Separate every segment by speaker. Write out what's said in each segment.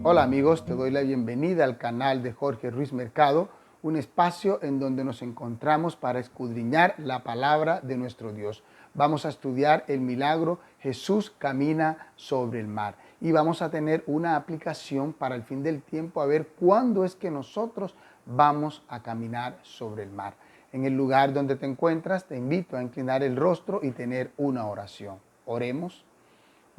Speaker 1: Hola amigos, te doy la bienvenida al canal de Jorge Ruiz Mercado, un espacio en donde nos encontramos para escudriñar la palabra de nuestro Dios. Vamos a estudiar el milagro Jesús camina sobre el mar y vamos a tener una aplicación para el fin del tiempo a ver cuándo es que nosotros vamos a caminar sobre el mar. En el lugar donde te encuentras, te invito a inclinar el rostro y tener una oración. Oremos.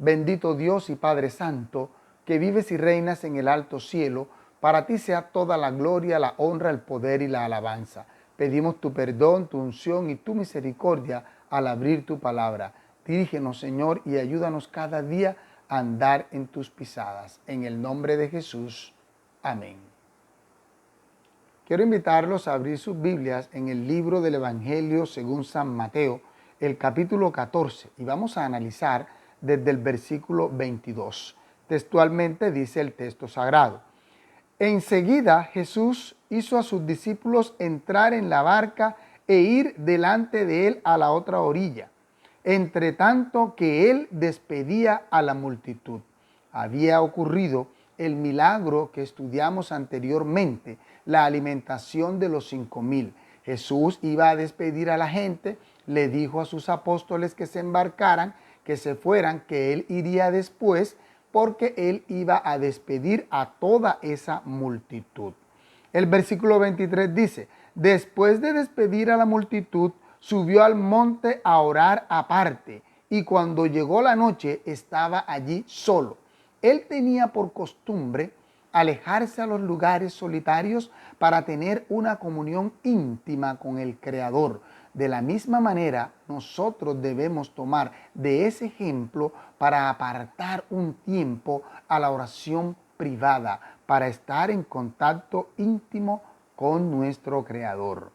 Speaker 1: Bendito Dios y Padre Santo, que vives y reinas en el alto cielo, para ti sea toda la gloria, la honra, el poder y la alabanza. Pedimos tu perdón, tu unción y tu misericordia al abrir tu palabra. Dirígenos, Señor, y ayúdanos cada día a andar en tus pisadas. En el nombre de Jesús. Amén. Quiero invitarlos a abrir sus Biblias en el libro del Evangelio según San Mateo, el capítulo 14, y vamos a analizar desde el versículo 22. Textualmente dice el texto sagrado: enseguida Jesús hizo a sus discípulos entrar en la barca e ir delante de él a la otra orilla, entre tanto que él despedía a la multitud. Había ocurrido el milagro que estudiamos anteriormente, la alimentación de los 5,000. Jesús iba a despedir a la gente, le dijo a sus apóstoles que se embarcaran, que se fueran, que él iría después, porque él iba a despedir a toda esa multitud. El versículo 23 dice: después de despedir a la multitud, subió al monte a orar aparte, y cuando llegó la noche estaba allí solo. Él tenía por costumbre alejarse a los lugares solitarios para tener una comunión íntima con el Creador. De la misma manera, nosotros debemos tomar de ese ejemplo para apartar un tiempo a la oración privada, para estar en contacto íntimo con nuestro Creador.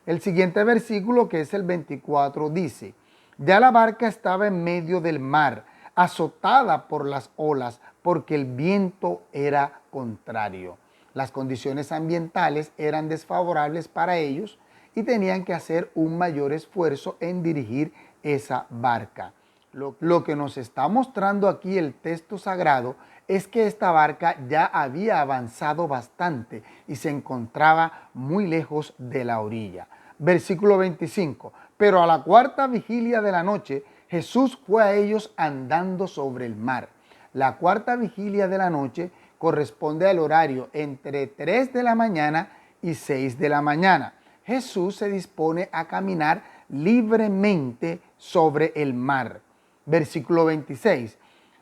Speaker 1: El siguiente versículo, que es el 24, dice: ya la barca estaba en medio del mar, azotada por las olas, porque el viento era contrario. Las condiciones ambientales eran desfavorables para ellos y tenían que hacer un mayor esfuerzo en dirigir esa barca. Lo que nos está mostrando aquí el texto sagrado es que esta barca ya había avanzado bastante y se encontraba muy lejos de la orilla. Versículo 25. Pero a la cuarta vigilia de la noche, Jesús fue a ellos andando sobre el mar. La cuarta vigilia de la noche corresponde al horario entre 3 de la mañana y 6 de la mañana. Jesús se dispone a caminar libremente sobre el mar. Versículo 26.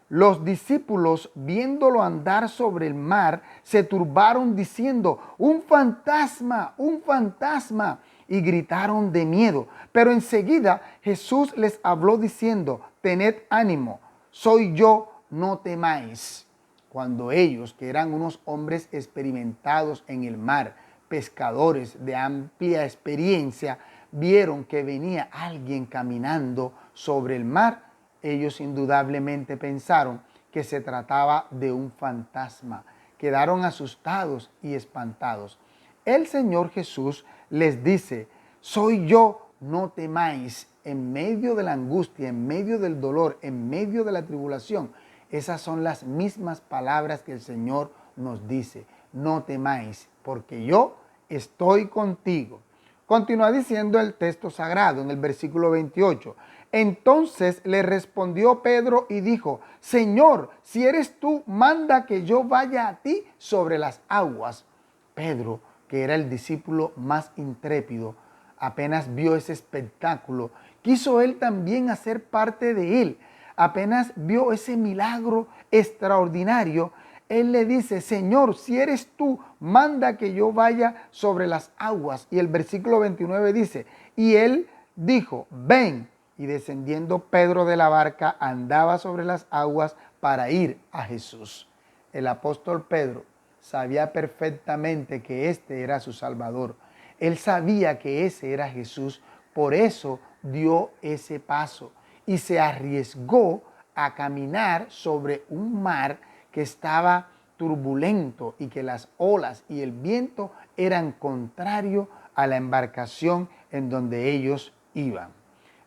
Speaker 1: Los discípulos, viéndolo andar sobre el mar, se turbaron diciendo: ¡un fantasma! ¡Un fantasma! Y gritaron de miedo. Pero enseguida Jesús les habló diciendo: tened ánimo, soy yo, no temáis. Cuando ellos, que eran unos hombres experimentados en el mar, pescadores de amplia experiencia, vieron que venía alguien caminando sobre el mar, ellos indudablemente pensaron que se trataba de un fantasma. Quedaron asustados y espantados. El Señor Jesús les dice: soy yo, no temáis. En medio de la angustia, en medio del dolor, en medio de la tribulación, esas son las mismas palabras que el Señor nos dice: no temáis, porque yo estoy contigo. Continúa diciendo el texto sagrado en el versículo 28. Entonces le respondió Pedro y dijo: Señor, si eres tú, manda que yo vaya a ti sobre las aguas. Pedro, que era el discípulo más intrépido, apenas vio ese espectáculo, quiso él también hacer parte de él. Apenas vio ese milagro extraordinario, él le dice: Señor, si eres tú, manda que yo vaya sobre las aguas. Y el versículo 29 dice: y él dijo: ven. Y descendiendo Pedro de la barca, andaba sobre las aguas para ir a Jesús. El apóstol Pedro sabía perfectamente que este era su Salvador. Él sabía que ese era Jesús, por eso dio ese paso y se arriesgó a caminar sobre un mar que estaba turbulento y que las olas y el viento eran contrarios a la embarcación en donde ellos iban.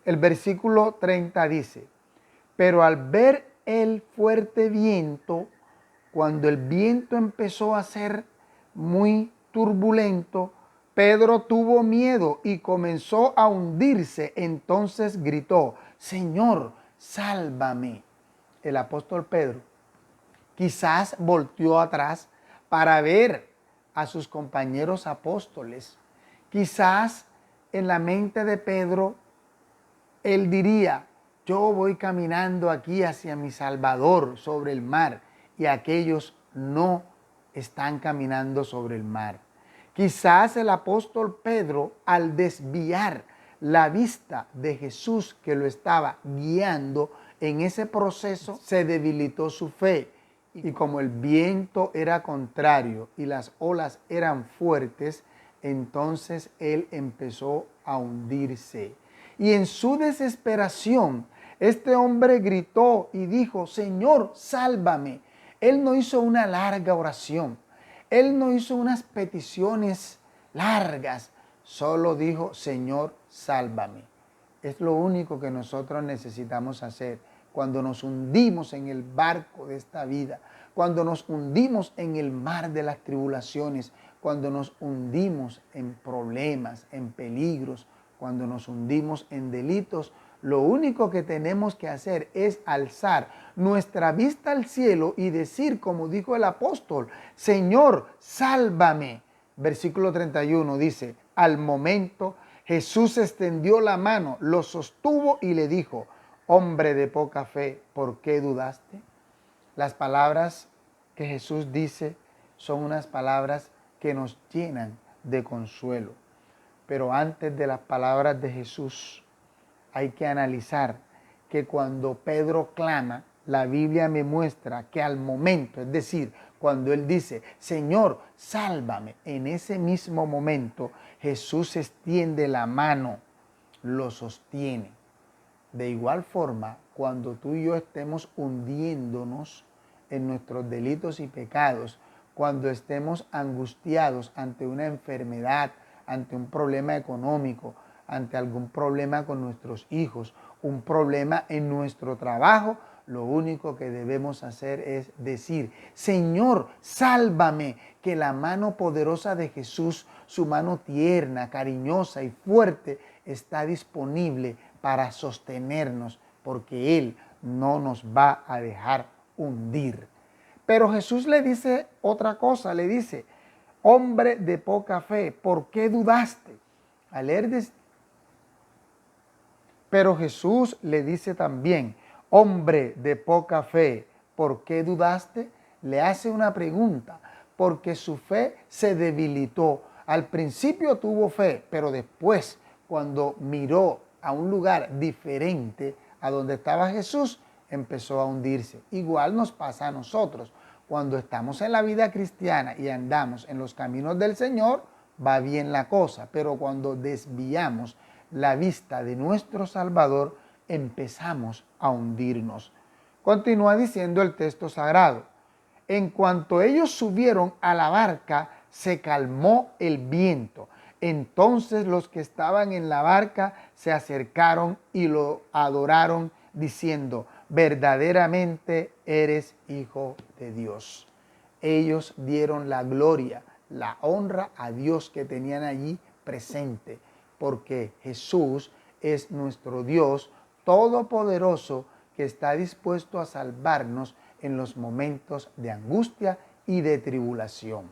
Speaker 1: El versículo 30 dice: Pero al ver el fuerte viento, cuando el viento empezó a ser muy turbulento, Pedro tuvo miedo y comenzó a hundirse. Entonces gritó: Señor, sálvame. El apóstol Pedro quizás volteó atrás para ver a sus compañeros apóstoles. Quizás en la mente de Pedro, él diría: yo voy caminando aquí hacia mi Salvador sobre el mar, y aquellos no están caminando sobre el mar. Quizás el apóstol Pedro, al desviar la vista de Jesús que lo estaba guiando en ese proceso, se debilitó su fe. Y como el viento era contrario y las olas eran fuertes, entonces él empezó a hundirse. Y en su desesperación, este hombre gritó y dijo: Señor, sálvame. Él no hizo una larga oración. Él no hizo unas peticiones largas. Solo dijo: Señor, sálvame. Es lo único que nosotros necesitamos hacer cuando nos hundimos en el barco de esta vida, cuando nos hundimos en el mar de las tribulaciones, cuando nos hundimos en problemas, en peligros, cuando nos hundimos en delitos. Lo único que tenemos que hacer es alzar nuestra vista al cielo y decir, como dijo el apóstol: Señor, sálvame. Versículo 31 dice: al momento Jesús extendió la mano, lo sostuvo y le dijo: hombre de poca fe, ¿por qué dudaste? Las palabras que Jesús dice son unas palabras que nos llenan de consuelo. Pero antes de las palabras de Jesús, hay que analizar que cuando Pedro clama, la Biblia me muestra que al momento, es decir, cuando él dice: Señor, sálvame, en ese mismo momento Jesús extiende la mano, lo sostiene. De igual forma, cuando tú y yo estemos hundiéndonos en nuestros delitos y pecados, cuando estemos angustiados ante una enfermedad, ante un problema económico, ante algún problema con nuestros hijos, un problema en nuestro trabajo, lo único que debemos hacer es decir: Señor, sálvame, que la mano poderosa de Jesús, su mano tierna, cariñosa y fuerte, está disponible para sostenernos, porque Él no nos va a dejar hundir. Pero Jesús le dice otra cosa, le dice: hombre de poca fe, ¿por qué dudaste? Al leer Pero Jesús le dice también: hombre de poca fe, ¿por qué dudaste? Le hace una pregunta, porque su fe se debilitó. Al principio tuvo fe, pero después, cuando miró a un lugar diferente a donde estaba Jesús, empezó a hundirse. Igual nos pasa a nosotros. Cuando estamos en la vida cristiana y andamos en los caminos del Señor, va bien la cosa, pero cuando desviamos la vista de nuestro Salvador, empezamos a hundirnos. Continúa diciendo el texto sagrado: en cuanto ellos subieron a la barca, se calmó el viento. Entonces los que estaban en la barca se acercaron y lo adoraron, diciendo: verdaderamente eres Hijo de Dios. Ellos dieron la gloria, la honra a Dios que tenían allí presente, porque Jesús es nuestro Dios todopoderoso, que está dispuesto a salvarnos en los momentos de angustia y de tribulación.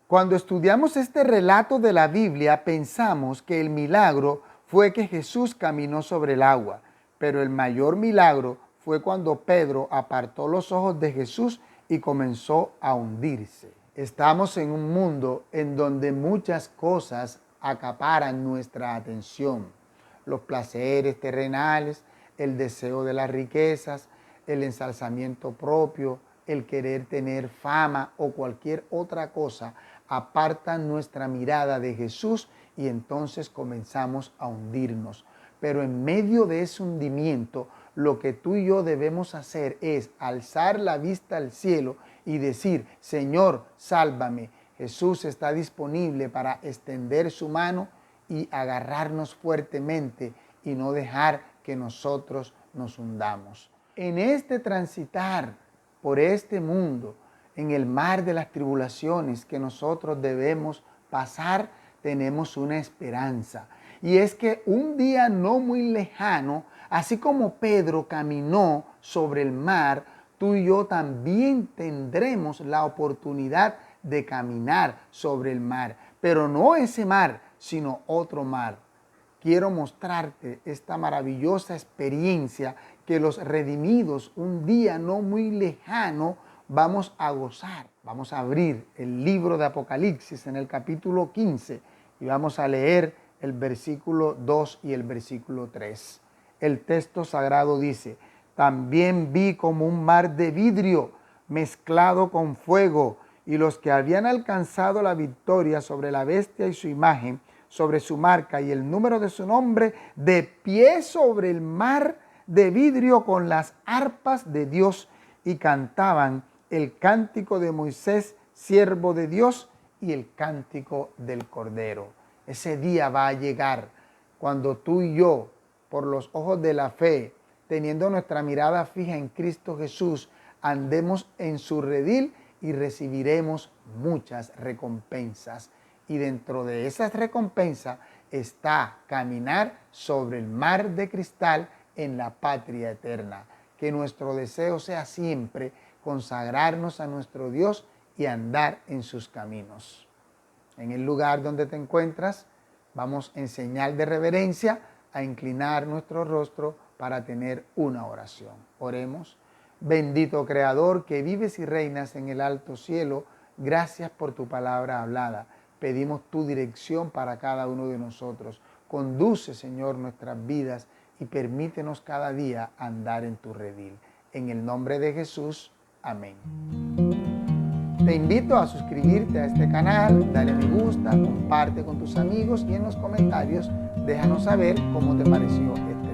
Speaker 1: Cuando estudiamos este relato de la Biblia, pensamos que el milagro fue que Jesús caminó sobre el agua, pero el mayor milagro fue cuando Pedro apartó los ojos de Jesús y comenzó a hundirse. Estamos en un mundo en donde muchas cosas acaparan nuestra atención: los placeres terrenales, el deseo de las riquezas, el ensalzamiento propio, el querer tener fama o cualquier otra cosa apartan nuestra mirada de Jesús, y entonces comenzamos a hundirnos. Pero en medio de ese hundimiento, lo que tú y yo debemos hacer es alzar la vista al cielo y decir: Señor, sálvame. Jesús está disponible para extender su mano y agarrarnos fuertemente y no dejar que nosotros nos hundamos. En este transitar por este mundo, en el mar de las tribulaciones que nosotros debemos pasar, tenemos una esperanza. Y es que un día no muy lejano, así como Pedro caminó sobre el mar, tú y yo también tendremos la oportunidad de caminar sobre el mar. Pero no ese mar, sino otro mar. Quiero mostrarte esta maravillosa experiencia que los redimidos un día no muy lejano vamos a gozar. Vamos a abrir el libro de Apocalipsis en el capítulo 15 y vamos a leer el versículo 2 y el versículo 3. El texto sagrado dice: también vi como un mar de vidrio mezclado con fuego, y los que habían alcanzado la victoria sobre la bestia y su imagen, sobre su marca y el número de su nombre, de pie sobre el mar de vidrio con las arpas de Dios, y cantaban el cántico de Moisés, siervo de Dios, y el cántico del Cordero. Ese día va a llegar cuando tú y yo, por los ojos de la fe, teniendo nuestra mirada fija en Cristo Jesús, andemos en su redil y recibiremos muchas recompensas. Y dentro de esas recompensas está caminar sobre el mar de cristal en la patria eterna. Que nuestro deseo sea siempre consagrarnos a nuestro Dios y andar en sus caminos. En el lugar donde te encuentras, vamos en señal de reverencia a inclinar nuestro rostro para tener una oración. Oremos. Bendito Creador, que vives y reinas en el alto cielo, gracias por tu palabra hablada. Pedimos tu dirección para cada uno de nosotros. Conduce, Señor, nuestras vidas y permítenos cada día andar en tu redil. En el nombre de Jesús, amén. Te invito a suscribirte a este canal, dale me gusta, comparte con tus amigos y en los comentarios déjanos saber cómo te pareció este